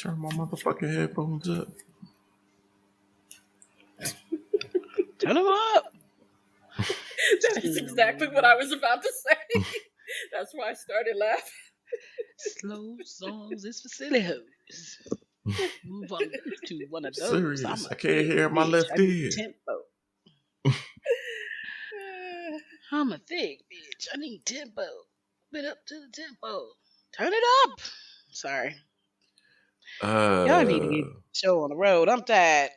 Turn my motherfucking headphones up. Turn them up. That is exactly what I was about to say. That's why I started laughing. Slow songs is for silly hoes. Move on to one of those. Serious. I can't hear my left ear. Tempo. I'm a thick bitch. I need tempo. Bit up to the tempo. Turn it up. Sorry. Y'all need to get the show on the road. I'm tired.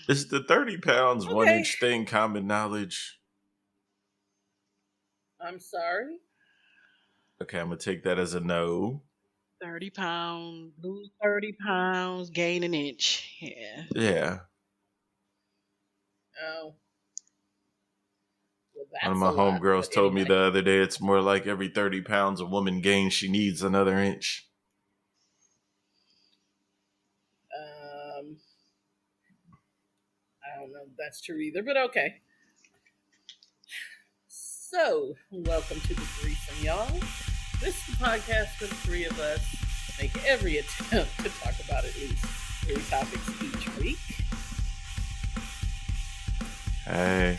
Is the 30 pounds, Okay. 1 inch thing common knowledge? I'm sorry. Okay, I'm going to take that as a no. 30 pounds, lose 30 pounds, gain an inch. Yeah. Yeah. Oh. Well, One of my homegirls told me the other day it's more like every 30 pounds a woman gains, she needs another inch. I don't know if that's true either, but okay. So, welcome to the Threesome, y'all. This is the podcast where the three of us make every attempt to talk about at least 3 topics each week. Hey.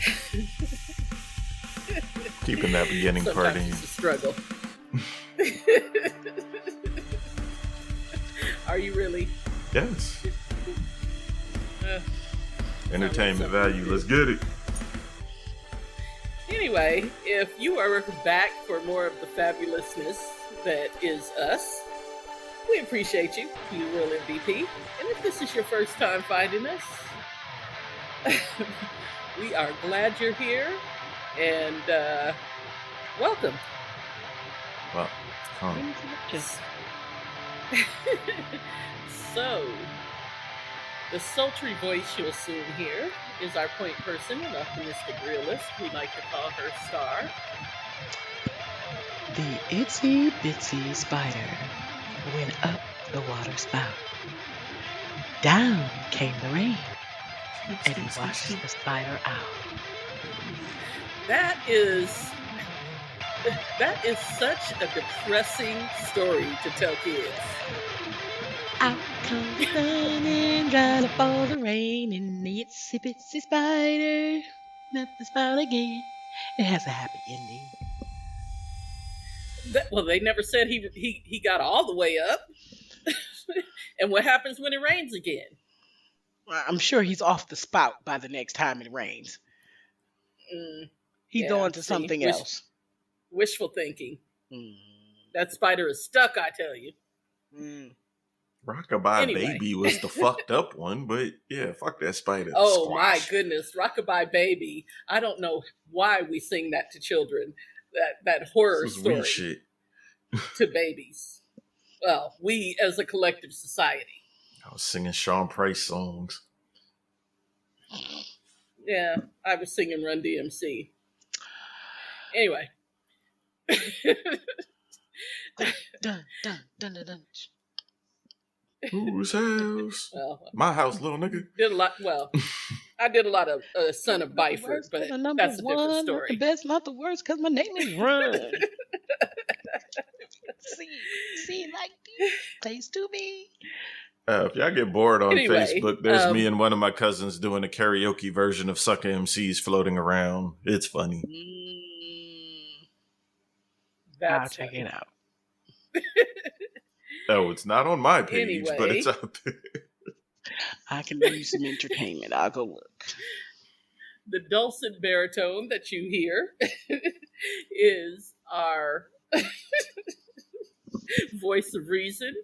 Keeping that beginning part in. Sometimes it's a struggle. Are you really? Yes. Entertainment value. Let's get it. Anyway, if you are back for more of the fabulousness that is us, we appreciate you, you real MVP. And if this is your first time finding us, we are glad you're here and welcome. Well, So, the sultry voice you'll soon hear is our point person and optimistic realist. We like to call her Star. The itsy bitsy spider went up the water spout. Down came the rain, and he washed the spider out. That is such a depressing story to tell kids. Out comes the sun and dried up all the rain, and the itsy bitsy spider met the spout again. It has a happy ending. Well, they never said he got all the way up. And what happens when it rains again? I'm sure he's off the spout by the next time it rains. He's going to something else. Wishful thinking. That spider is stuck, I tell you. Rockabye Baby was the fucked up one, but yeah, fuck that spider. Oh Squash. My goodness, Rockabye Baby. I don't know why we sing that to children. That horror story shit. to babies. Well, we as a collective society. I was singing Sean Price songs. Yeah, I was singing Run DMC. Anyway. Dun, dun, dun, dun, dun. Whose house? Well, my house, little nigga. Did a lot. Well, I did a lot of Son of Byford, but that's a different story. Not the best, not the worst, because my name is Run. see, like this place to be. If y'all get bored on Facebook, there's me and one of my cousins doing a karaoke version of Sucker MCs floating around. It's funny. I'll check it out. Oh, it's not on my page, but it's out there. I can use some entertainment. I'll go look. The dulcet baritone that you hear is our voice of reason.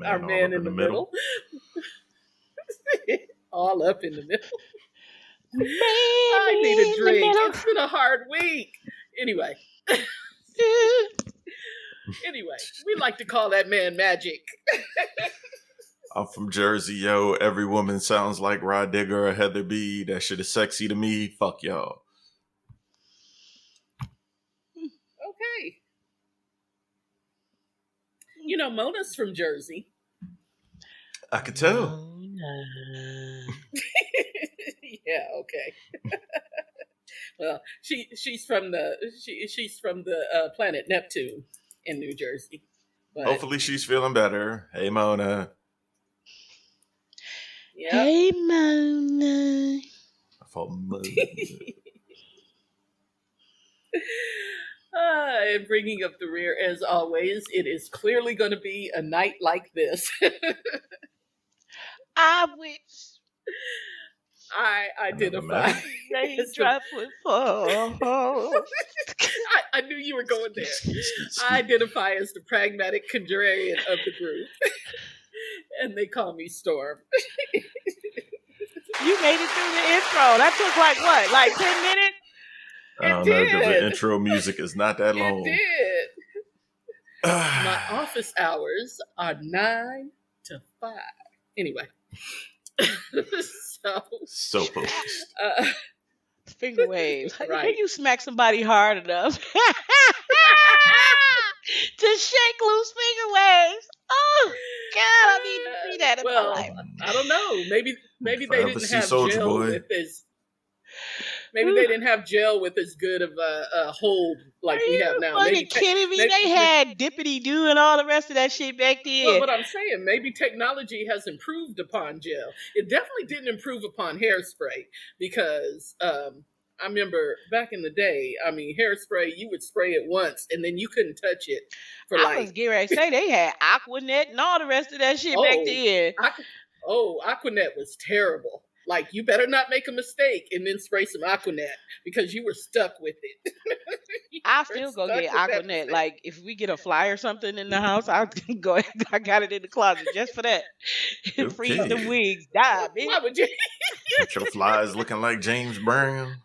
Our man in the middle. All up in the middle. I need a drink. It's been a hard week. Anyway, we like to call that man Magic. I'm from Jersey, yo. Every woman sounds like Rod Digger or Heather B. That shit is sexy to me. Fuck y'all. Okay. You know, Mona's from Jersey. I could tell. Yeah, okay. Well, she's from the planet Neptune in New Jersey, But hopefully she's feeling better. Hey, Mona. yeah. Hey, Mona. And bringing up the rear, as always, it is clearly going to be a night like this. I wish I identify. Raindrops would fall. I knew you were going there. I identify as the pragmatic contrarian of the group. And they call me Storm. You made it through the intro. That took like what? Like 10 minutes? I don't know, because the intro music is not that long. It did. My office hours are 9 to 5. Anyway. So focused. Finger waves. Right. Can you smack somebody hard enough to shake loose finger waves? Oh God, I need to see that in my life. I don't know. Maybe they didn't have Soldier gel Boy. with his. Maybe they didn't have gel with as good of a hold like we have now. Are you fucking kidding me? They had dippity do and all the rest of that shit back then. Well, but I'm saying maybe technology has improved upon gel. It definitely didn't improve upon hairspray because I remember back in the day. I mean, hairspray you would spray it once and then you couldn't touch it for I was getting ready to say they had Aquanet and all the rest of that shit back then. Aquanet was terrible. Like, you better not make a mistake and then spray some Aquanet because you were stuck with it. I'll still go get Aquanet. Like, if we get a fly or something in the house, I'll go ahead. I got it in the closet just for that. Okay. Freeze the wigs. Die, bitch. Why would you? Your flies looking like James Brown.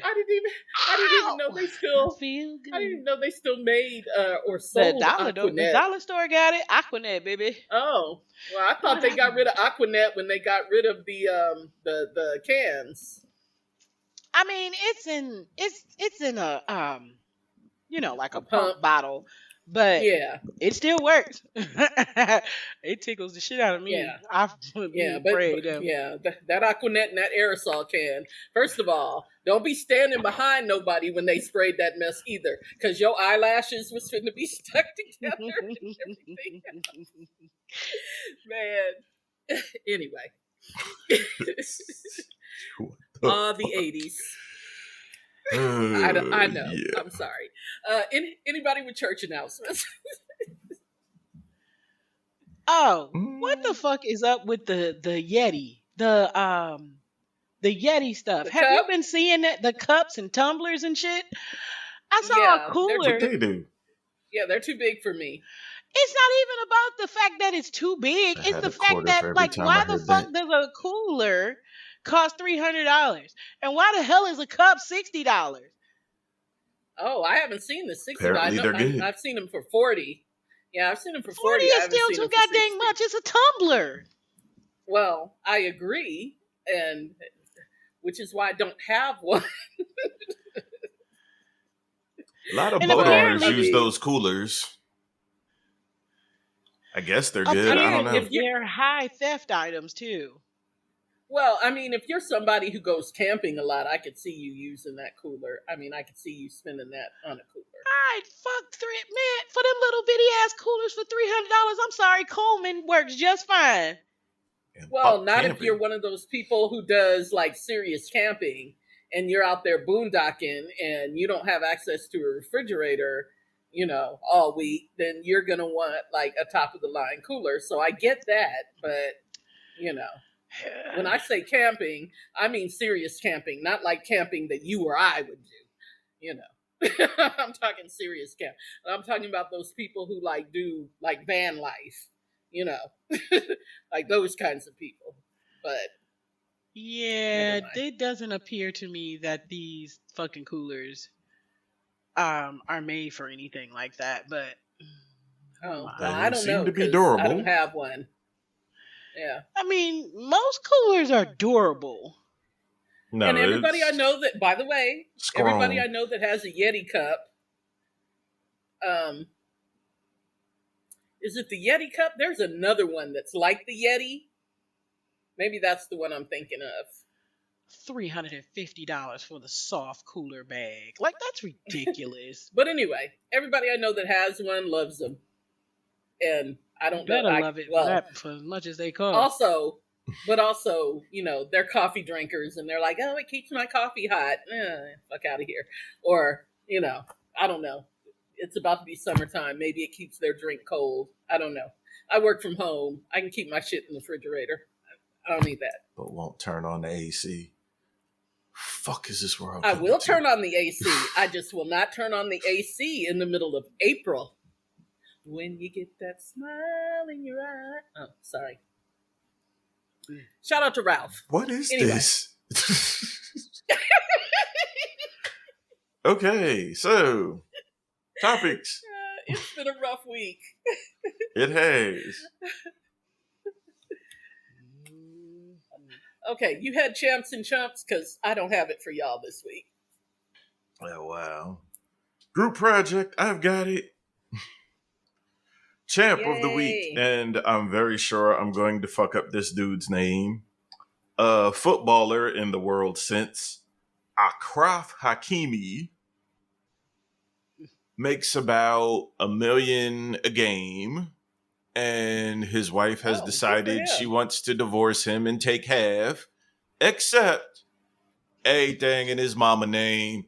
I didn't even know they still. Feel good. I didn't even know they still made or sold Aquanet. The dollar store got it. Aquanet, baby. Oh, well, I thought they got rid of Aquanet when they got rid of the cans. I mean, it's in a like a pump bottle, but yeah, it still works. It tickles the shit out of me. Yeah, that Aquanet and that aerosol can. First of all, don't be standing behind nobody when they sprayed that mess either, because your eyelashes was finna be stuck together and everything else. Man. Anyway. The 80s. I know. Yeah. I'm sorry. Anybody with church announcements? Oh, what the fuck is up with the Yeti? The Yeti stuff. Have you been seeing that? The cups and tumblers and shit? I saw a cooler. What they do? Yeah, they're too big for me. It's not even about the fact that it's too big. It's the fact that, like, why the fuck does a cooler cost $300? And why the hell is a cup $60? Oh, I haven't seen the $60. I've seen them for $40. Yeah, I've seen them for $40. 40 is still too goddamn much. It's a tumbler. Well, I agree, and which is why I don't have one. A lot of boat owners use those coolers. I guess they're good. I don't know. They're high theft items too. Well, I mean, if you're somebody who goes camping a lot, I could see you using that cooler. I mean, I could see you spending that on a cooler. I'd fuck man for them little bitty ass coolers for $300. I'm sorry, Coleman works just fine. Well, not if you're one of those people who does like serious camping and you're out there boondocking and you don't have access to a refrigerator, all week, then you're going to want like a top of the line cooler. So I get that, but when I say camping, I mean serious camping, not like camping that you or I would do, I'm talking serious camp. I'm talking about those people who like do like van life, like those kinds of people. But yeah, it doesn't appear to me that these fucking coolers are made for anything like that. But I don't know. To be durable. I don't have one. Yeah, I mean, most coolers are durable. No, and everybody I know that, by the way, everybody I know that has a Yeti cup, is it the Yeti cup? There's another one that's like the Yeti. Maybe that's the one I'm thinking of. $350 for the soft cooler bag. Like, that's ridiculous. But anyway, everybody I know that has one loves them. And I don't know. Better love it for as much as they cost. Also, they're coffee drinkers and they're like, oh, it keeps my coffee hot. Fuck out of here. Or, I don't know. It's about to be summertime. Maybe it keeps their drink cold. I don't know. I work from home. I can keep my shit in the refrigerator. I don't need that. But won't turn on the AC. Fuck is this world? I will turn on the AC. I just will not turn on the AC in the middle of April. When you get that smile in your eye. Oh, sorry. Shout out to Ralph. What is this? Okay, so topics. It's been a rough week. It has. Okay, you had Champs and Chumps because I don't have it for y'all this week. Oh, wow. Group project, I've got it. Champ of the week, and I'm very sure I'm going to fuck up this dude's name. Footballer in the world sense, Achraf Hakimi, makes about $1 million a game, and his wife has decided she wants to divorce him and take half, except everything in his mama name.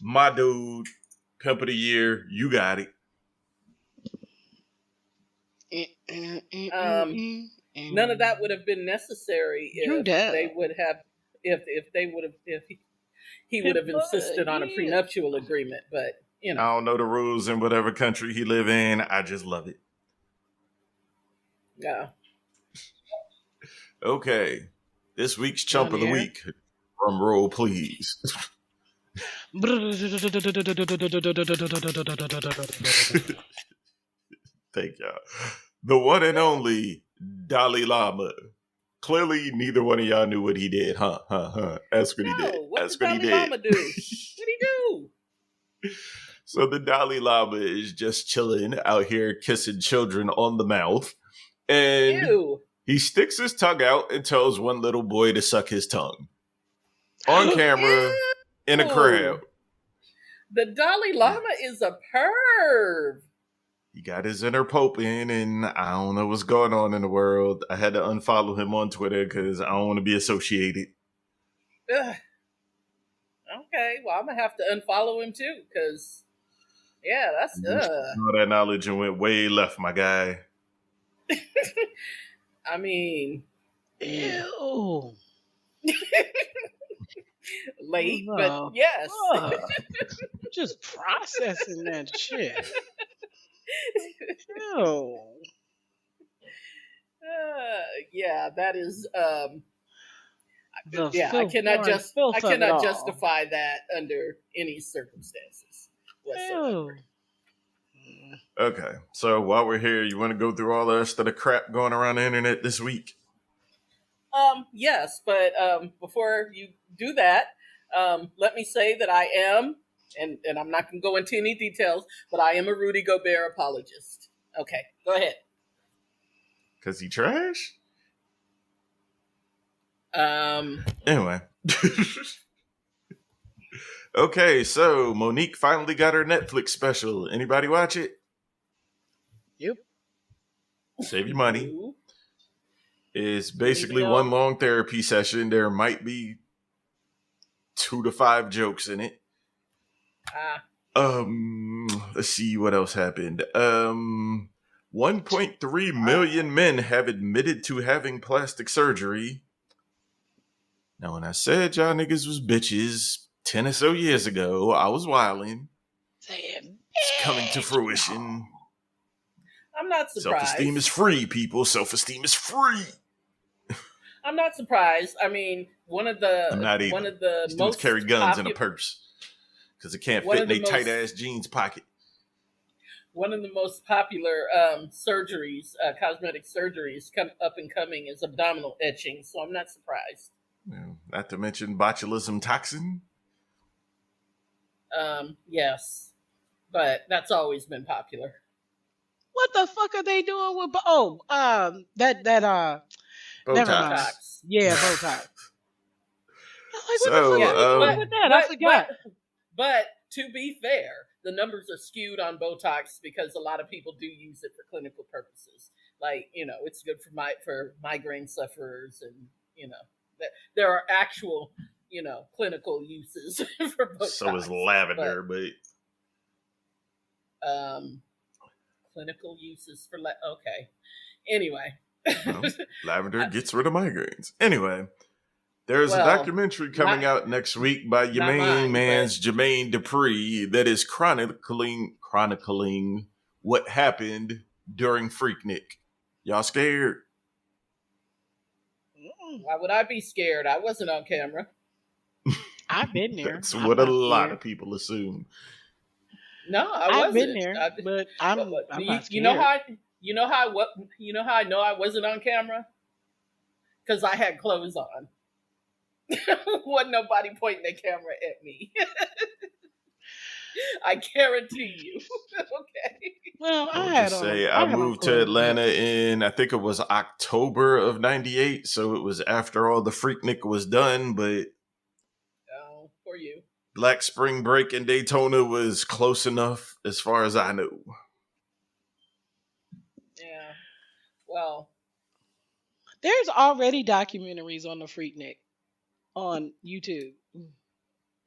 My dude, pimp of the year, you got it. None of that would have been necessary if they would have, if he would have insisted on a prenuptial agreement. But I don't know the rules in whatever country he live in. I just love it. Yeah. Okay, this week's Chump of the week. Drum roll, please. Thank y'all. The one and only Dalai Lama. Clearly, neither one of y'all knew what he did, huh? That's what he did. That's what he did. Lama do? What'd he do? So the Dalai Lama is just chilling out here, kissing children on the mouth, and he sticks his tongue out and tells one little boy to suck his tongue on camera in a crowd. The Dalai Lama is a perv. He got his inner pope in, and I don't know what's going on in the world. I had to unfollow him on Twitter because I don't want to be associated. Ugh. Okay, well, I'm going to have to unfollow him too, because, that's... All that knowledge and went way left, my guy. I mean... Ew. Late, but yes. Just processing that shit. Ew. That is... I cannot justify that under any circumstances whatsoever. Okay, so while we're here, you want to go through all the rest of the crap going around the internet this week? Yes, but before you do that, let me say that I am, and I'm not going to go into any details, but I am a Rudy Gobert apologist. Okay, go ahead. Because he trash? Anyway. Okay, so Monique finally got her Netflix special. Anybody watch it? Yep. Save your money. It's basically one long therapy session. There might be 2 to 5 jokes in it. Let's see what else happened. 1.3 million men have admitted to having plastic surgery. Now, when I said y'all niggas was bitches 10 or so years ago, I was wilding. It's coming to fruition. I'm not surprised. Self-esteem is free, people. Self-esteem is free. I'm not surprised. I mean, one of the most carry guns in a purse because it can't fit in a tight ass jeans pocket. One of the most popular surgeries, cosmetic surgeries, up and coming is abdominal etching. So I'm not surprised. Not to mention botulism toxin. Yes, but that's always been popular. What the fuck are they doing with? Botox. Never mind. Yeah, Botox. Like, what the fuck with that? I forgot. But to be fair, the numbers are skewed on Botox because a lot of people do use it for clinical purposes. Like, it's good for migraine sufferers, and there are actual clinical uses for Botox. So is lavender, but clinical uses for okay. Anyway, lavender gets rid of migraines. Anyway, there's a documentary coming out next week by your main man's Jermaine Dupri that is chronicling what happened during Freaknik. Y'all scared? Why would I be scared? I wasn't on camera. I've been there. That's what a lot of people assume. No, I wasn't. I've been there, but I'm not scared. You know how I know I wasn't on camera? Because I had clothes on. Wasn't nobody pointing their camera at me. I guarantee you. Okay. Well, I moved to Atlanta in, I think it was October of '98, so it was after all the Freaknik was done, but for you. Black Spring Break in Daytona was close enough as far as I know. Yeah. Well, there's already documentaries on the Freaknik on YouTube.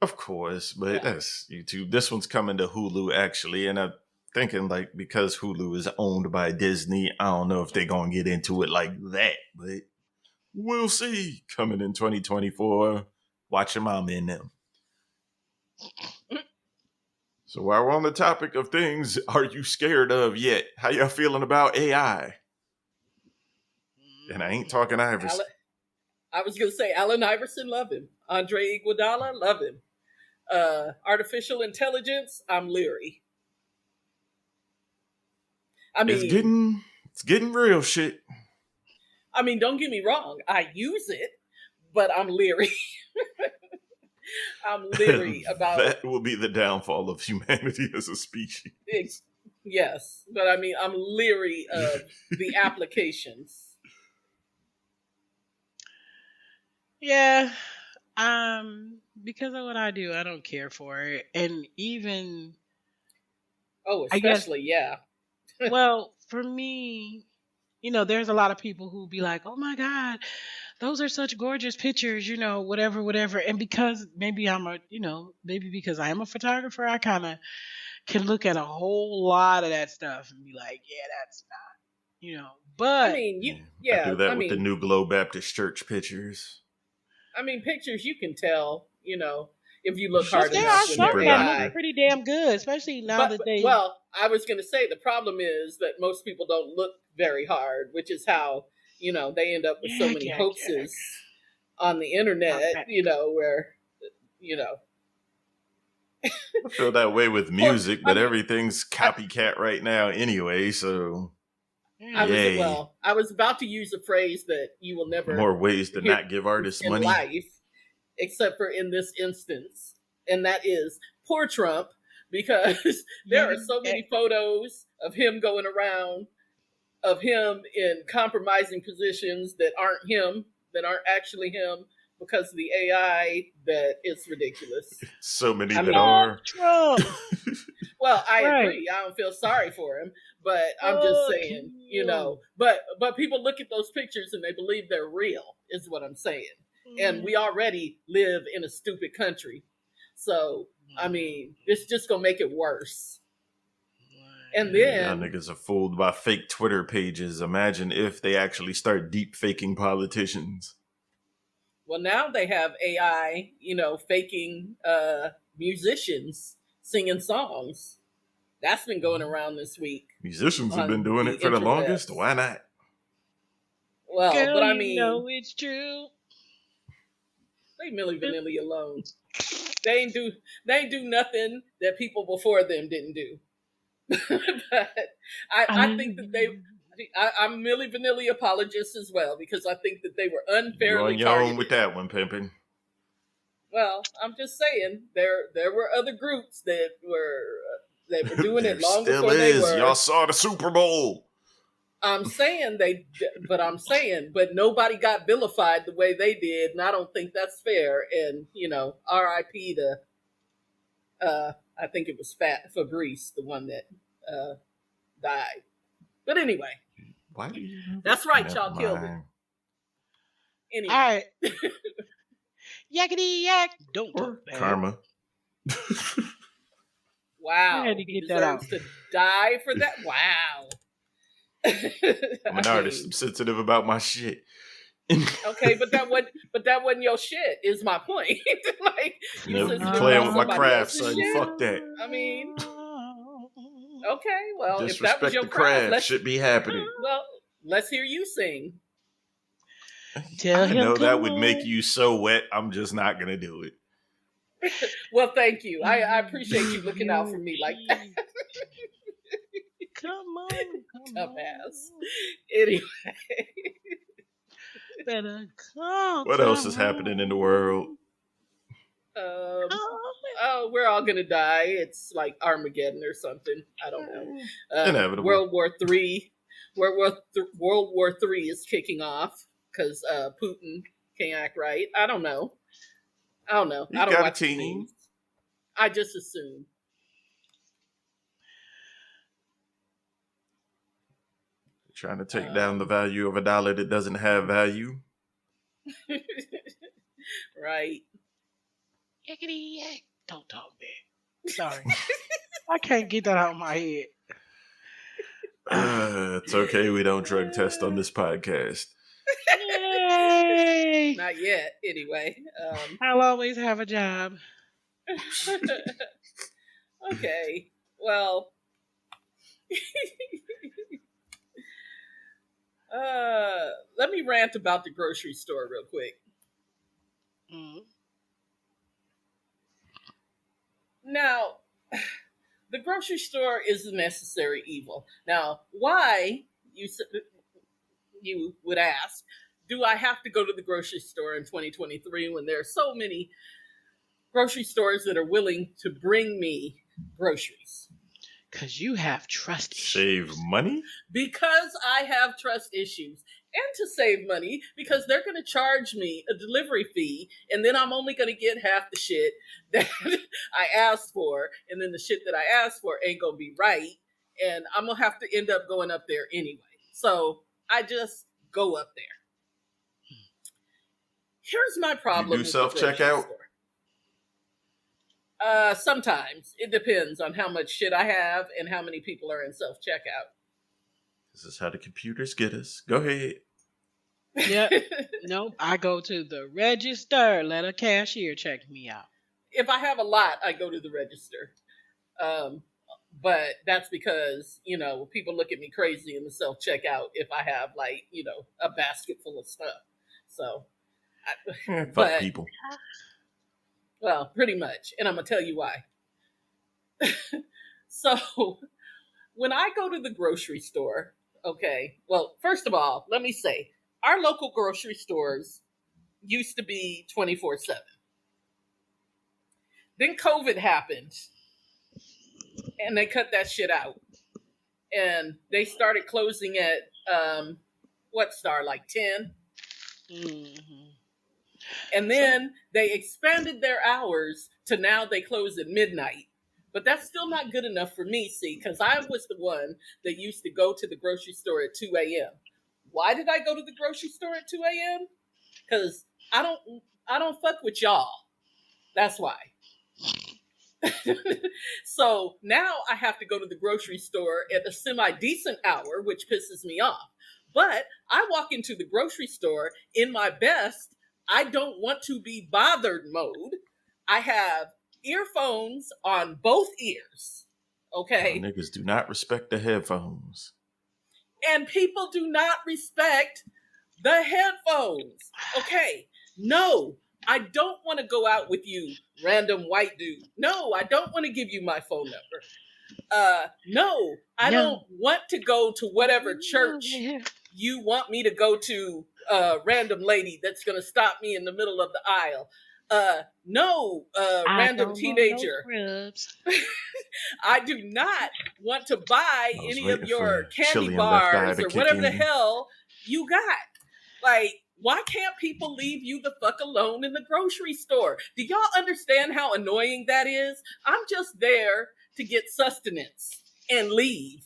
Of course, but that's YouTube. This one's coming to Hulu, actually, and I'm thinking, like, because Hulu is owned by Disney, I don't know if they're going to get into it like that, but we'll see. Coming in 2024, watch your mama in them. So while we're on the topic of things are you scared of yet, how y'all feeling about AI? And I ain't talking Iverson. I was going to say Allen Iverson, love him. Andre Iguodala, love him. Artificial intelligence, I'm leery. I mean, it's getting real shit. I mean, don't get me wrong. I use it, but I'm leery. I'm leery about that will be the downfall of humanity as a species. Yes, but I mean, I'm leery of the applications. Yeah, because of what I do, I don't care for it, and even especially well, for me, there's a lot of people who be like, "Oh my God, those are such gorgeous pictures," whatever. And because maybe because I am a photographer, I kind of can look at a whole lot of that stuff and be like, "Yeah, that's not," But I mean, I do that with the New Glow Baptist Church pictures. I mean, pictures you can tell, if you look hard enough. There are some that look pretty damn good, especially now that they. Well, I was going to say the problem is that most people don't look very hard, which is how they end up with so many hoaxes on the internet. Where I feel that way with music, but everything's copycat right now anyway. So. I was about to use a phrase that you will never more ways to not give artists in money life, except for in this instance, and that is poor Trump, because there are so many photos of him going around, of him in compromising positions that aren't him, that aren't actually him, because of the AI, that it's ridiculous. So many that are. Trump. Well, I agree. I don't feel sorry for him, but I'm just saying, but people look at those pictures and they believe they're real, is what I'm saying. And we already live in a stupid country. So, I mean, it's just going to make it worse. And then... Y'all niggas are fooled by fake Twitter pages. Imagine if they actually start deep faking politicians. Well, now they have AI, faking musicians singing songs. That's been going around this week. Musicians have been doing it for the longest. Why not? Well, girl, but I mean, it's true. Leave Milli Vanilli alone. They ain't do nothing that people before them didn't do. But I think that I'm Milli Vanilli apologist as well, because I think that they were unfairly targeted. You're on your own with that one, pimpin'. Well, I'm just saying there were other groups that were doing it long before they were. Y'all saw the Super Bowl. I'm saying but nobody got vilified the way they did, and I don't think that's fair. And R.I.P. to I think it was Fabrice, the one that died. But anyway, why do you? That's right, y'all killed it. Anyway. All right. Yakety yak. Don't talk bad. Karma. Wow. I had to get that out. To die for that. Wow. I'm an artist. I'm sensitive about my shit. Okay, but that wasn't your shit. Is my point. Like you playing with my craft, son. Fuck that. I mean, okay, well, disrespect if that was your the craft, should be happening. Well, let's hear you sing. I know that would make you so wet. I'm just not gonna do it. Well, thank you. I appreciate you looking out for me like that. Come on. Tough ass. Anyway. Better come. What else is happening in the world? We're all gonna die. It's like Armageddon or something. I don't know. Inevitable. World War III. World War III is kicking off because Putin can't act right. I don't know. I don't watch the news. I just assume. Trying to take down the value of $1 that doesn't have value. Right. Yakety yak. Don't talk bad. Sorry. I can't get that out of my head. It's okay. We don't drug test on this podcast. Yay! Not yet, anyway. I'll always have a job. Okay. Well. Let me rant about the grocery store real quick. Mm-hmm. Now, the grocery store is a necessary evil. Now, why, you would ask, do I have to go to the grocery store in 2023 when there are so many grocery stores that are willing to bring me groceries? Because you have trust issues. Save money? Because I have trust issues. And to save money, because they're going to charge me a delivery fee, and then I'm only going to get half the shit that I asked for, and then the shit that I asked for ain't going to be right, and I'm going to have to end up going up there anyway. So I just go up there. Here's my problem. You do self-checkout? Sometimes. It depends on how much shit I have and how many people are in self-checkout. This is how the computers get us. Go ahead. Yep. Nope. I go to the register. Let a cashier check me out. If I have a lot, I go to the register. But that's because, people look at me crazy in the self-checkout if I have, a basket full of stuff. So, fuck people. Well, pretty much. And I'm going to tell you why. So, when I go to the grocery store, okay, well, first of all, let me say, our local grocery stores used to be 24/7. Then COVID happened, and they cut that shit out. And they started closing at, 10? Mm-hmm. And then they expanded their hours to now they close at midnight. But that's still not good enough for me, see, because I was the one that used to go to the grocery store at 2 a.m. Why did I go to the grocery store at 2 a.m.? Because I don't fuck with y'all. That's why. So now I have to go to the grocery store at a semi-decent hour, which pisses me off. But I walk into the grocery store in my best I don't want to be bothered mode. I have earphones on both ears. Okay. Niggas do not respect the headphones. And people do not respect the headphones. Okay. No, I don't want to go out with you, random white dude. No, I don't want to give you my phone number. No, I don't want to go to whatever church you want me to go to, random lady that's going to stop me in the middle of the aisle. Random teenager. I do not want to buy any of your candy bars or whatever the hell you got. Like, Why can't people leave you the fuck alone in the grocery store? Do y'all understand how annoying that is? I'm just there to get sustenance and leave.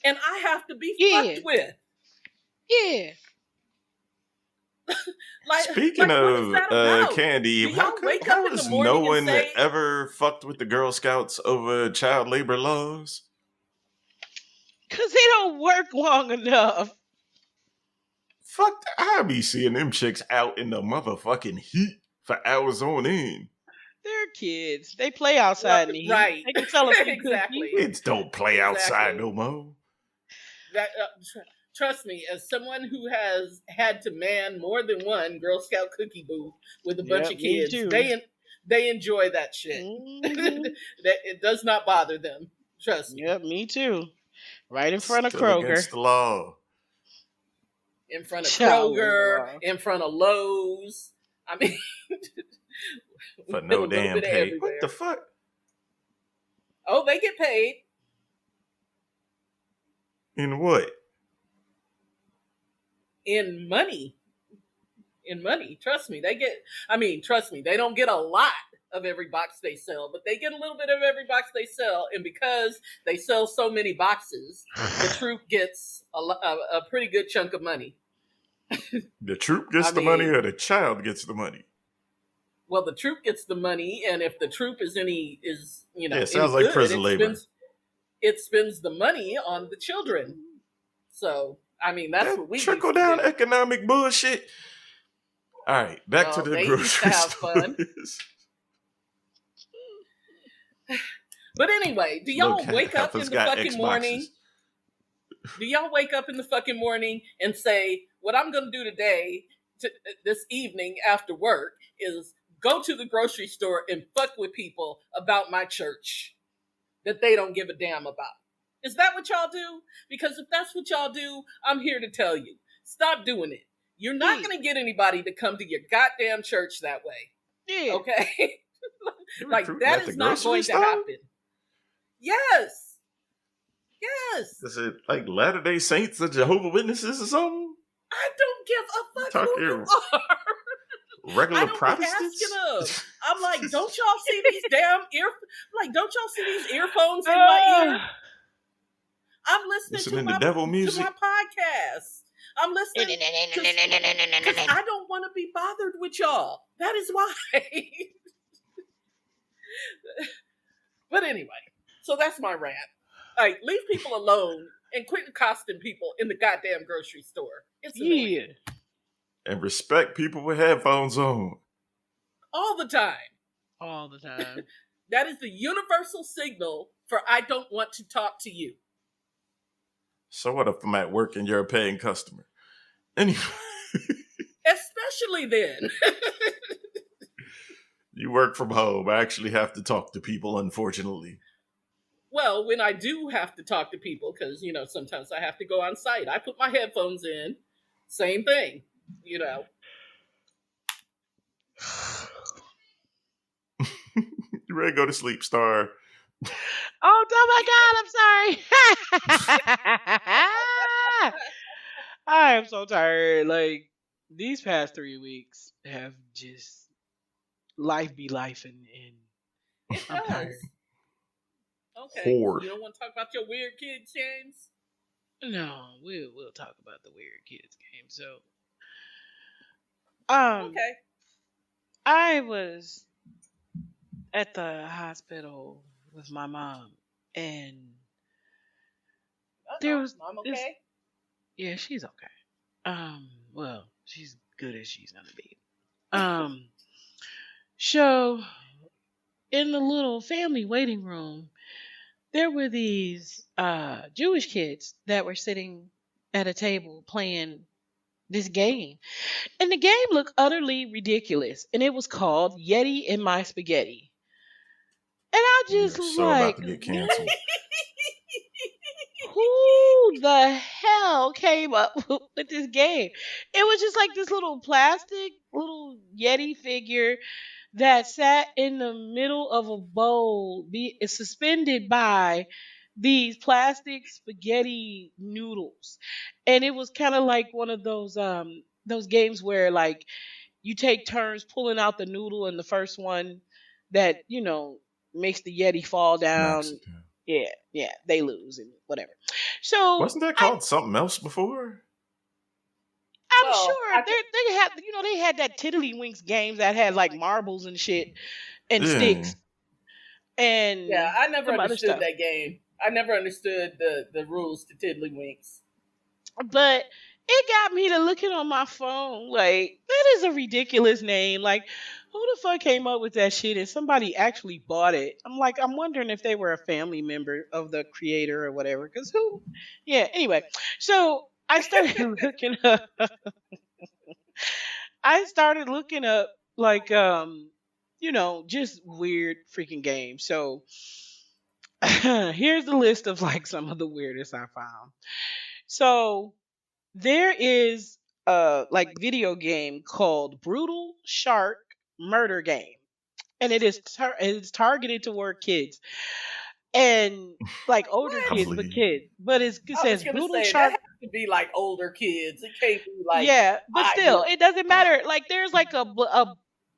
And I have to be fucked with. Yeah. Speaking what is that of about? Candy, how has no one ever fucked with the Girl Scouts over child labor laws? Because they don't work long enough. Fuck, I be seeing them chicks out in the motherfucking heat for hours on end. They're kids. They play outside in the heat. Right. They can sell a few exactly. cookies. Kids don't play outside no more. That trust me, as someone who has had to man more than one Girl Scout cookie booth with a bunch of kids, they enjoy that shit. Mm-hmm. That it does not bother them. Trust me. Yep, me too. Right in front Still of Kroger. Against the law. In front of Kroger, in front of Lowe's. I mean, for no damn pay. What the fuck? Oh, they get paid. In what? In money. In money. Trust me. Trust me. They don't get a lot of every box they sell, but they get a little bit of every box they sell. And because they sell so many boxes, the troop gets a pretty good chunk of money. The troop gets the money or the child gets the money? Well, the troop gets the money, and if the troop is it sounds like prison labor. It spends the money on the children. So, that's what we trickle down economic bullshit. All right, back to the grocery store. Fun. But anyway, do y'all wake up in the fucking morning? Do y'all wake up in the fucking morning and say, what I'm going to do today, this evening after work, is go to the grocery store and fuck with people about my church that they don't give a damn about? Is that what y'all do? Because if that's what y'all do, I'm here to tell you, stop doing it. You're not going to get anybody to come to your goddamn church that way. Yeah. Okay? Like, that is not going to happen. Yes. Is it like Latter-day Saints or Jehovah's Witnesses or something? I don't give a fuck who you are. Regular Protestants? I'm like, don't y'all see these don't y'all see these earphones in my ear? I'm listening to devil music. To my podcast. I'm listening because I don't want to be bothered with y'all. That is why. But anyway, so that's my rant. Like, leave people alone and quit accosting people in the goddamn grocery store. It's annoying. And respect people with headphones on. All the time. All the time. That is the universal signal for I don't want to talk to you. So what if I'm at work and you're a paying customer? Anyway. Especially then. You work from home. I actually have to talk to people, unfortunately. Well, when I do have to talk to people, because, sometimes I have to go on site, I put my headphones in. Same thing, You ready to go to sleep, Star? Oh my God, I'm sorry. I am so tired. Like, these past 3 weeks have just life be life and I'm tired. Okay. You don't want to talk about your weird kids, James? No, we'll talk about the weird kids game. So, okay. I was at the hospital with my mom, and there was Mom okay? Yeah, she's okay. Well, she's good as she's gonna be. So in the little family waiting room, there were these Jewish kids that were sitting at a table playing this game. And the game looked utterly ridiculous. And it was called Yeti in My Spaghetti. And I just was about to get canceled. Who the hell came up with this game? It was just like this little plastic little Yeti figure that sat in the middle of a bowl, suspended by these plastic spaghetti noodles. And it was kind of like one of those those games where like you take turns pulling out the noodle, and the first one that makes the Yeti fall down. Mexican. Yeah, they lose and whatever. So Wasn't that called something else before? I'm Well, sure they had that Tiddlywinks games that had like marbles and shit and Yeah. sticks and I never some other understood stuff. that game. I never understood the rules to Tiddlywinks. But it got me to looking on my phone like that is a ridiculous name. Like who the fuck came up with that shit and somebody actually bought it? I'm wondering if they were a family member of the creator or whatever. Cause who? Yeah. Anyway, so I started looking up. I started looking up like just weird freaking games. So here's the list of like some of the weirdest I found. So there is a like video game called Brutal Shark Murder Game, and it's targeted toward kids and like older What? I kids, but believe. kids. But it I was says gonna Brutal say that Shark. has to be like older kids. It can't be like Yeah, but still, year. it doesn't matter. Like there's like a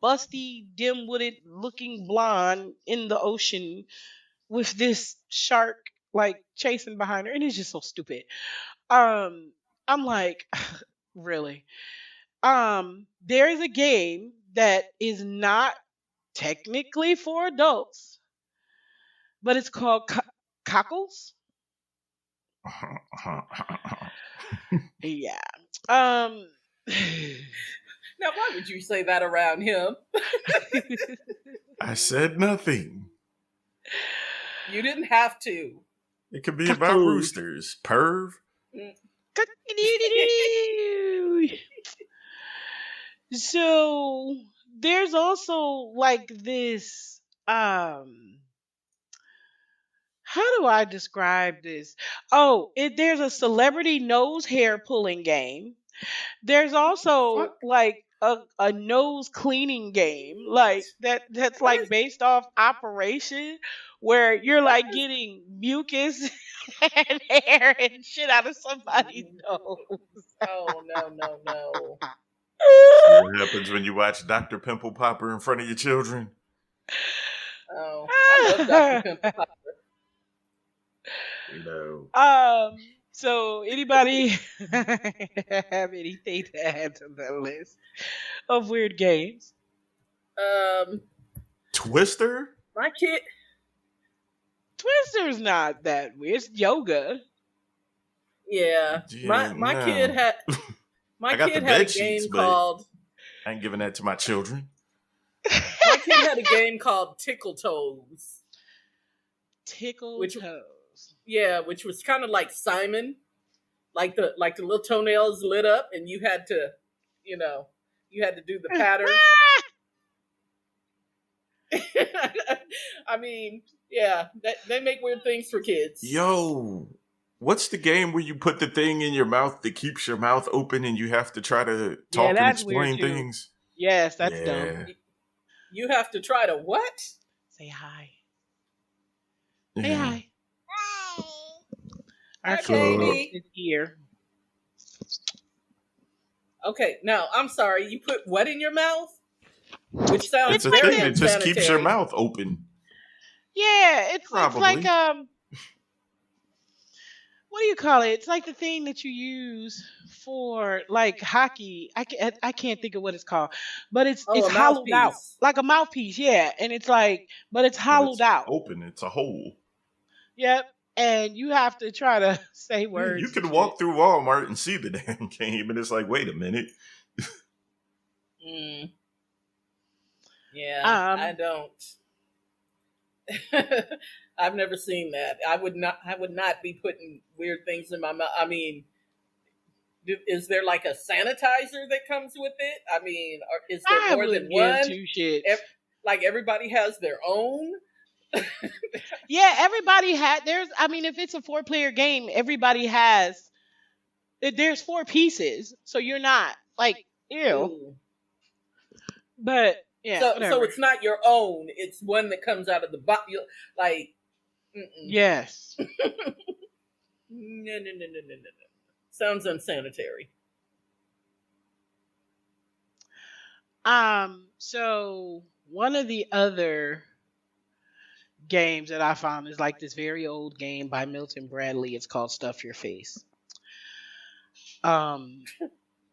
busty, dim-witted looking blonde in the ocean with this shark like chasing behind her, and it's just so stupid. I'm like, really? There is a game that is not technically for adults, but it's called Cockles. Yeah. Um. Now, why would you say that around him? I said nothing. You didn't have to. It could be about Cockles. roosters. Perv. Mm. So there's also like this how do I describe this? Oh, there's a celebrity nose hair pulling game. There's also Fuck. like a nose cleaning game like that's What like is? based off Operation where you're What like is? getting mucus and hair and shit out of somebody's nose. Oh no no no! See what happens when you watch Dr. Pimple Popper in front of your children? Oh, I love Dr. Pimple Popper. You know. So anybody have anything to add to the list of weird games? Um, Twister? my kid. Twister's not that weird. It's yoga. Yeah, Yeah, my kid no. had my I got the kid had a bed sheets, game but called I ain't giving that to my children. my kid had a game called Tickle Toes, Tickle which toes. which was kind of like Simon, like the little toenails lit up, and you know, you had to do the pattern. I mean, yeah, they make weird things for kids. Yo, what's the game where you put the thing in your mouth that keeps your mouth open and you have to try to Yeah, talk and that's weird explain too. things? Yes, that's dumb. Yeah. You have to try to what? Say hi. Say Yeah. hi. Our Hi, co-host baby. is here. Okay, now I'm sorry. You put what in your mouth? Which sounds It's a like very thing that. that just keeps your unsanitary. mouth open. Yeah, it's like Probably. what do you call it? It's like the thing that you use for like hockey. I can't think of what it's called, but Oh, it's a hollowed out mouthpiece. like a mouthpiece. Yeah, and it's like, but it's But hollowed it's out. open. It's a hole. Yep, and you have to try to say Yeah, you words and can shit. walk through Walmart and see the damn game, and it's like, wait a minute. Mm, yeah, I Um, don't. I've never seen that. I would not. I would not be putting weird things in my mouth. I mean, is there like a sanitizer that comes with it? I mean, or is there I more than wouldn't give one? two shits. Like everybody has their own. Yeah, everybody had. There's. I mean, if it's a four-player game, everybody has. There's four pieces, so you're not like ew. Ooh. But yeah, So whatever. it's not your own. It's one that comes out of the box. Like, mm-mm. Yes. No, no, no, no, no, no, no. Sounds unsanitary. So one of the other games that I found is like this very old game by Milton Bradley. It's called Stuff Your Face.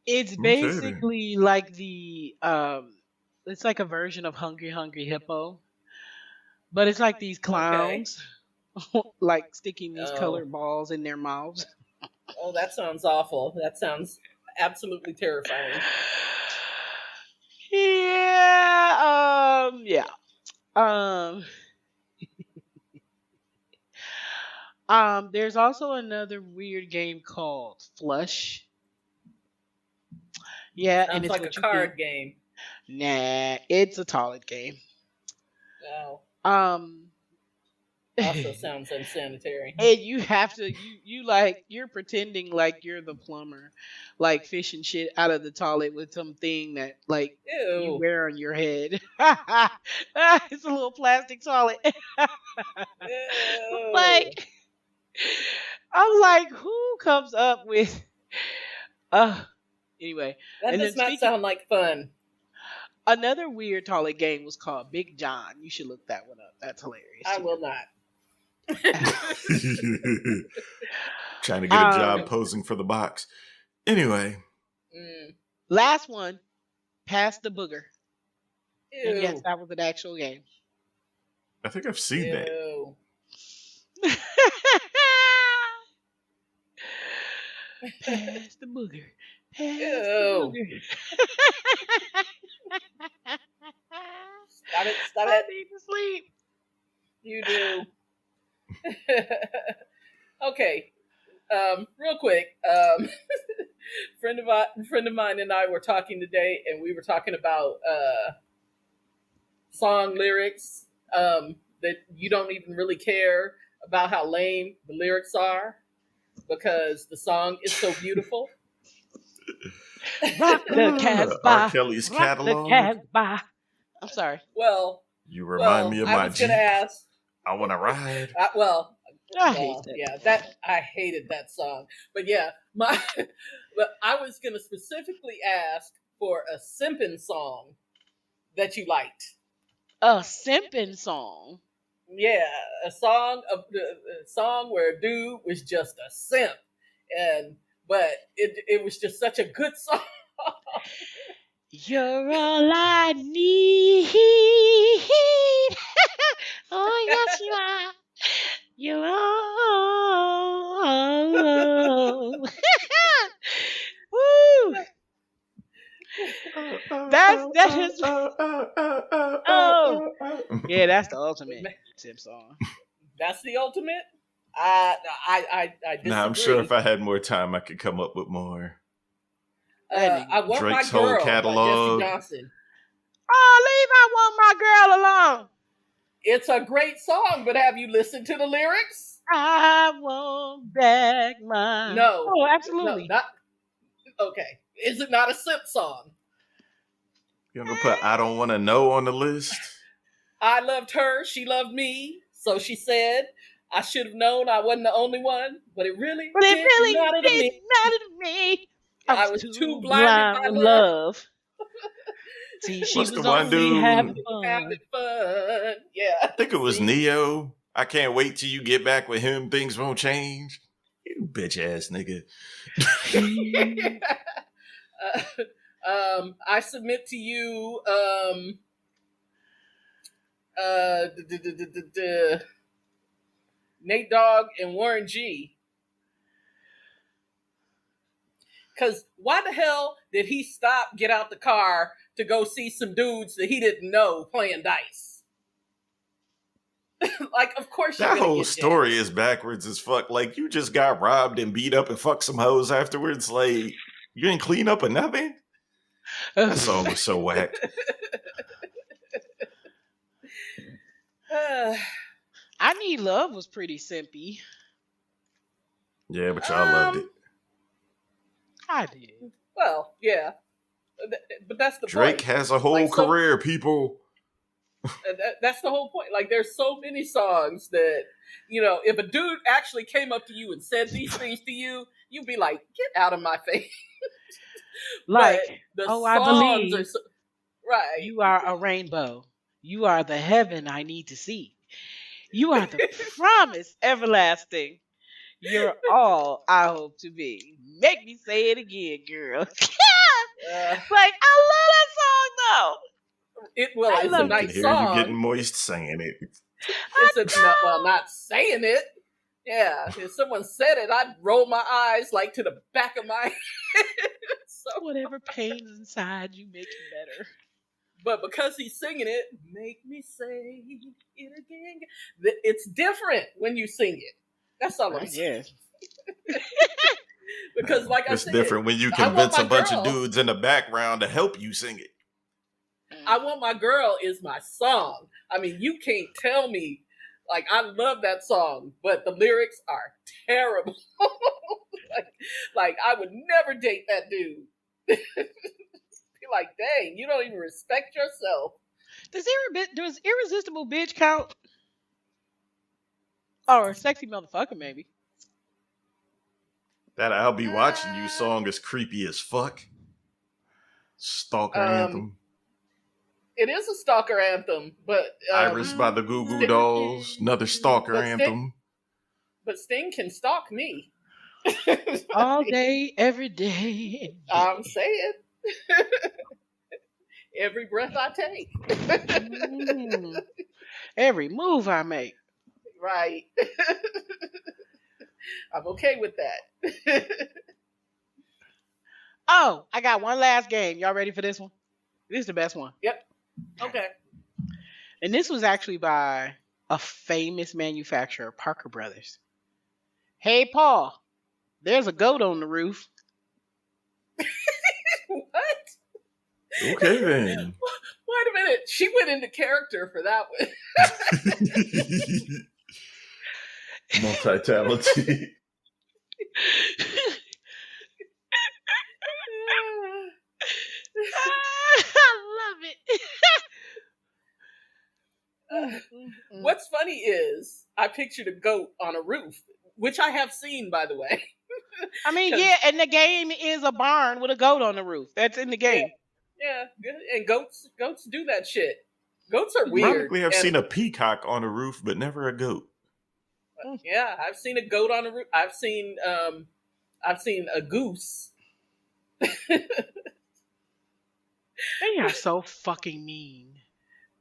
It's basically like it's like a version of Hungry Hungry Hippo, but it's like these clowns, like sticking these colored balls in their mouths. Oh, that sounds awful. That sounds absolutely terrifying. Yeah. There's also another weird game called Flush. Yeah, sounds and it's like what a card game. Nah, it's a toilet game. Wow. Also sounds unsanitary. And you have to you're pretending like you're the plumber, like fishing shit out of the toilet with something that like you wear on your head. It's a little plastic toilet. Like I'm like, who comes up with anyway. That does not sound like fun. Another weird toilet game was called Big John. You should look that one up. That's hilarious. I will not. Trying to get a job posing for the box. Anyway. Last one, Pass the Booger. Ew. And yes, that was an actual game. I think I've seen that. Pass the booger. Pass the booger. Stop it. I need to sleep. You do. Okay. Real quick. Friend of mine and I were talking today, and we were talking about song lyrics that you don't even really care about how lame the lyrics are because the song is so beautiful. Rock the Casbah. R. Kelly's catalog. I'm sorry. Well, you remind me of my Jeep. I want to ride. I hated that song. But yeah, but I was gonna specifically ask for a Simpin song that you liked. A Simpin song. Yeah, a song where a dude was just a simp, but it was just such a good song. You're all I need. Oh yes, you are. You're all. Woo! That is. Oh, yeah, that's the ultimate simp song. That's the ultimate. I disagree. Nah, I'm sure if I had more time, I could come up with more. I want Drake's my girl whole catalog. by Jesse Johnson. Oh, leave I want my girl alone. It's a great song, but have you listened to the lyrics? I won't back my. No. Oh, absolutely. No, okay. Is it not a simp song? You're gonna put "I Don't Want to Know" on the list? I loved her. She loved me. So she said, I should have known I wasn't the only one, but it really didn't matter to me. I was too blind by love. See, she What's was the one dude? Having fun. Yeah. I think it was Neo. I can't wait till you get back with him. Things won't change. You bitch ass nigga. I submit to you Nate Dogg and Warren G. Because why the hell did he get out the car to go see some dudes that he didn't know playing dice? Like, of course that whole story is backwards as fuck. Like, you just got robbed and beat up and fucked some hoes afterwards. Like, you didn't clean up or nothing? That song was so whack. I Need Love was pretty simpy. Yeah, but y'all loved it. I did. Well, yeah. But that's the Drake point. has a whole career, people. That's the whole point. Like, there's so many songs that, if a dude actually came up to you and said these things to you, you'd be like, get out of my face. Like, I believe. Right. You are a rainbow. You are the heaven I need to see. You are the promise everlasting. You're all I hope to be. Make me say it again, girl. Uh, Like, I love that song though. I it's a I love can it. nice hear you getting song. moist saying it. I It's a not know. saying it. Yeah, if someone said it, I'd roll my eyes like to the back of my head. So, Whatever pains inside you, make it better. but because he's singing it, make me say it again. It's different when you sing it. That's all I'm I saying. guess. Because, like I It's said, different when you I want convince my a bunch of girl. dudes in the background to help you sing it. I want my girl is my song. I mean, you can't tell me. Like, I love that song, but the lyrics are terrible. like I would never date that dude. Be like, dang, you don't even respect yourself. Does irresistible bitch count? Or sexy motherfucker maybe? That I'll Be Watching You Uh, song is creepy as fuck. Stalker um, anthem. it is a stalker anthem, but Iris by the Goo Goo Dolls. Another stalker but Sting, anthem. but Sting can stalk me. All day, every day. I'm saying every breath I take. Mm. Every move I make. Right. I'm okay with that. Oh, I got one last game. Y'all ready for this one? This is the best one. Yep. Okay. And this was actually by a famous manufacturer, Parker Brothers. Hey, Paul, there's a goat on the roof. What? Okay then. Wait a minute. She went into character for that one. Multi-talented. I love it. What's funny is I pictured a goat on a roof, which I have seen, by the way. I mean, 'Cause- yeah, and the game is a barn with a goat on the roof. That's in the game. yeah, and goats do that shit. Goats are weird. Ironically, I've and, seen a peacock on a roof, but never a goat. Yeah, I've seen a goat on a roof. I've seen a goose. They are so fucking mean.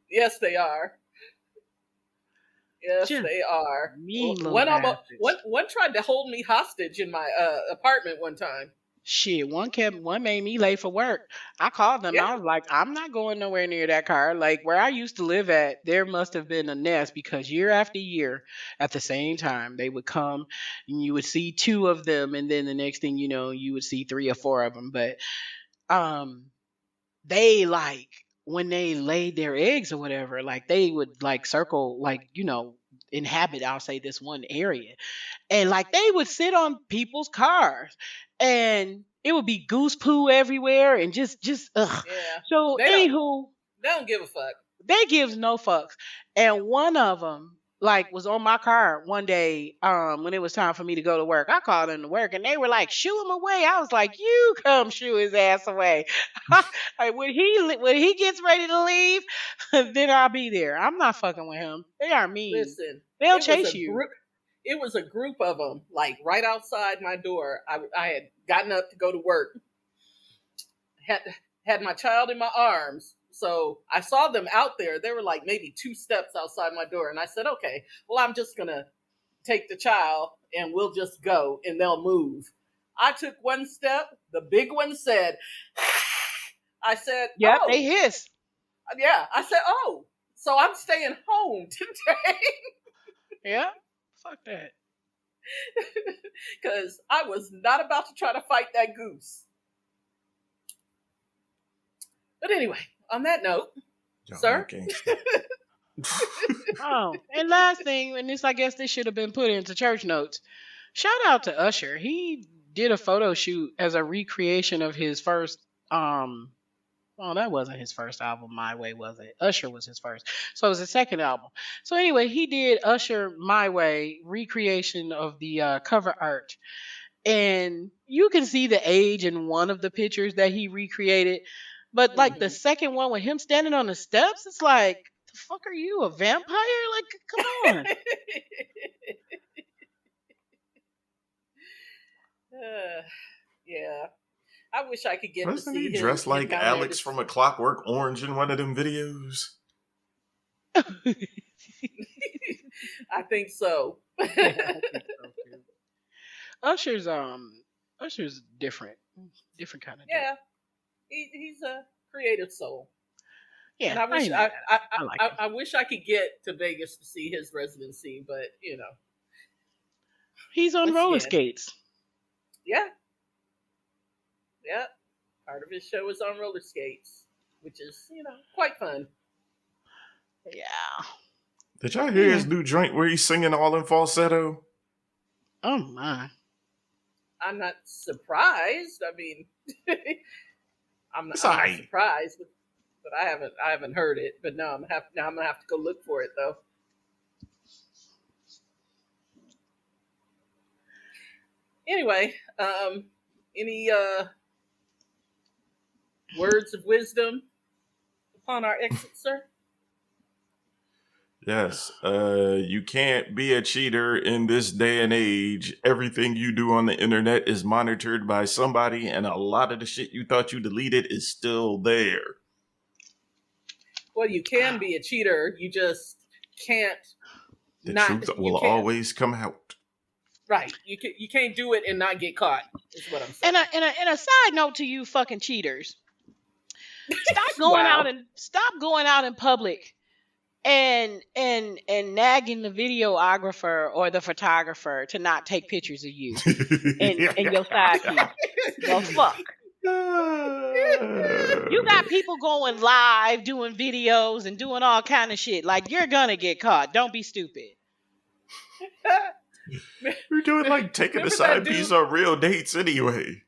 Yes, they are. Yes, Just they are. mean little One bastards. one tried to hold me hostage in my apartment one time. Shit, one made me late for work. I called them. Yeah, I was like, I'm not going nowhere near that car. Like where I used to live at, there must have been a nest because year after year, at the same time, they would come and you would see two of them, and then the next thing you know, you would see three or four of them. But um, they like when they laid their eggs or whatever, like they would like circle, like inhabit. I'll say this one area, and like they would sit on people's cars and it would be goose poo everywhere and just ugh. yeah. So They don't anywho, they don't give a fuck. they gives no fucks. And one of them like was on my car one day when it was time for me to go to work. I called them to work and they were like, shoo him away. I was like, you come shoo his ass away. Like, when he gets ready to leave, then I'll be there. I'm not fucking with him. They are mean. Listen, They'll it was chase a you. group. It was a group of them, like right outside my door. I had gotten up to go to work. Had my child in my arms, so I saw them out there. They were like maybe 2 steps outside my door, and I said, "Okay, well, I'm just gonna take the child, and we'll just go, and they'll move." I took one step. The big one said, "I said, Yep, they oh, hiss. yeah." I said, "Oh, so I'm staying home today." Yeah. Fuck that. Because I was not about to try to fight that goose. But anyway, on that note, sir. Oh, and last thing, and this I guess this should have been put into church notes. Shout out to Usher. He did a photo shoot as a recreation of his first well, that wasn't his first album, My Way, was it? Usher was his first. So it was his second album. So anyway, he did Usher My Way recreation of the cover art. And you can see the age in one of the pictures that he recreated. But like the second one with him standing on the steps, it's like, the fuck are you, a vampire? Like, come on. Yeah. I wish I could get Wasn't to see he dressed like down Alex there from A Clockwork Orange in one of them videos? I think so. Yeah, I think so too. Usher's different kind of. Yeah, he's a creative soul. Yeah, and I wish I like him. I wish I could get to Vegas to see his residency, but he's on roller skates. Yeah, yeah. Part of his show is on roller skates, which is quite fun. Yeah. Did y'all hear his new joint where he's singing all in falsetto? Oh my! I'm not surprised. I mean, I'm not surprised, but I haven't heard it. But no, I'm gonna have to go look for it though. Anyway, any words of wisdom upon our exit, sir? Yes, you can't be a cheater in this day and age. Everything you do on the internet is monitored by somebody, and a lot of the shit you thought you deleted is still there. Well, you can be a cheater. You just can't. The truth will always come out. Right. You can't do it and not get caught. Is what I'm saying. And a side note to you fucking cheaters: stop going out in public and nagging the videographer or the photographer to not take pictures of you and your sidekick. Well, fuck. You got people going live, doing videos and doing all kind of shit. Like, you're gonna get caught. Don't be stupid. We're doing like taking a side piece on real dates anyway.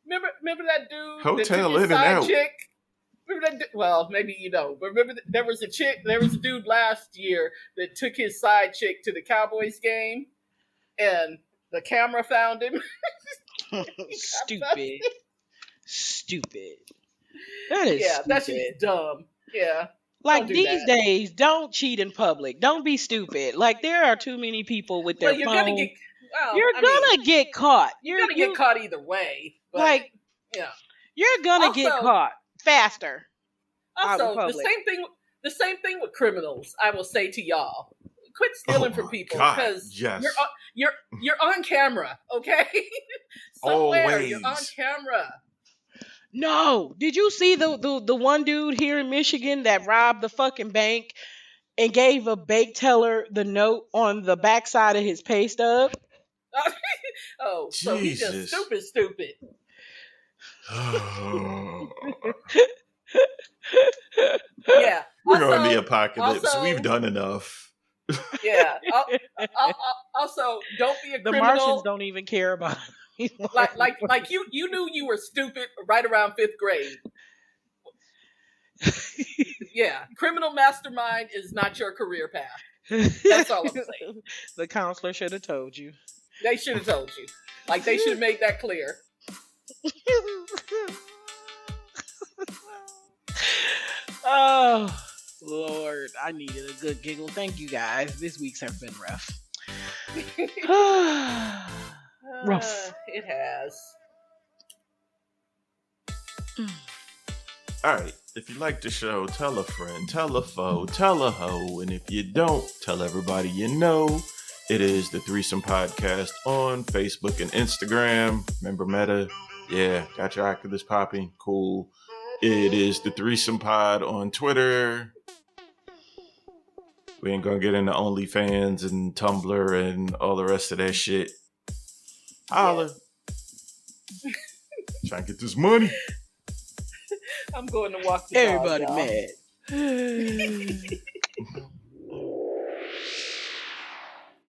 Remember that dude? Hotel in and out. Chick? Remember that? Well, maybe you don't. But remember, there was a dude last year that took his side chick to the Cowboys game, and the camera found him. Stupid. That is stupid. That's just dumb. Yeah. Like, these days, don't cheat in public. Don't be stupid. Like, there are too many people with their phone. You're gonna get caught. You're gonna get caught either way. But, like, you're gonna get caught faster. Also, the same thing with criminals. I will say to y'all, quit stealing from people because you're on camera. Okay, somewhere Always. you're on camera. No, did you see the one dude here in Michigan that robbed the fucking bank and gave a bank teller the note on the backside of his pay stub? Oh, so he's just stupid. Yeah, we're on the apocalypse. Also, we've done enough. Yeah. Also, don't be a criminal. The Martians don't even care about it. like you knew you were stupid right around 5th grade. Yeah, criminal mastermind is not your career path. That's all I'm saying. The counselor should have told you. They should have told you. Like, they should have made that clear. Oh, Lord. I needed a good giggle. Thank you, guys. This week's have been rough. Rough. It has. All right. If you like the show, tell a friend, tell a foe, tell a hoe. And if you don't, tell everybody you know. It is the Threesome Podcast on Facebook and Instagram. Remember Meta? Yeah, got your Oculus popping. Cool. It is the Threesome Pod on Twitter. We ain't gonna get into OnlyFans and Tumblr and all the rest of that shit. Holla. Yeah. Trying to get this money. I'm going to walk the Everybody dog, mad.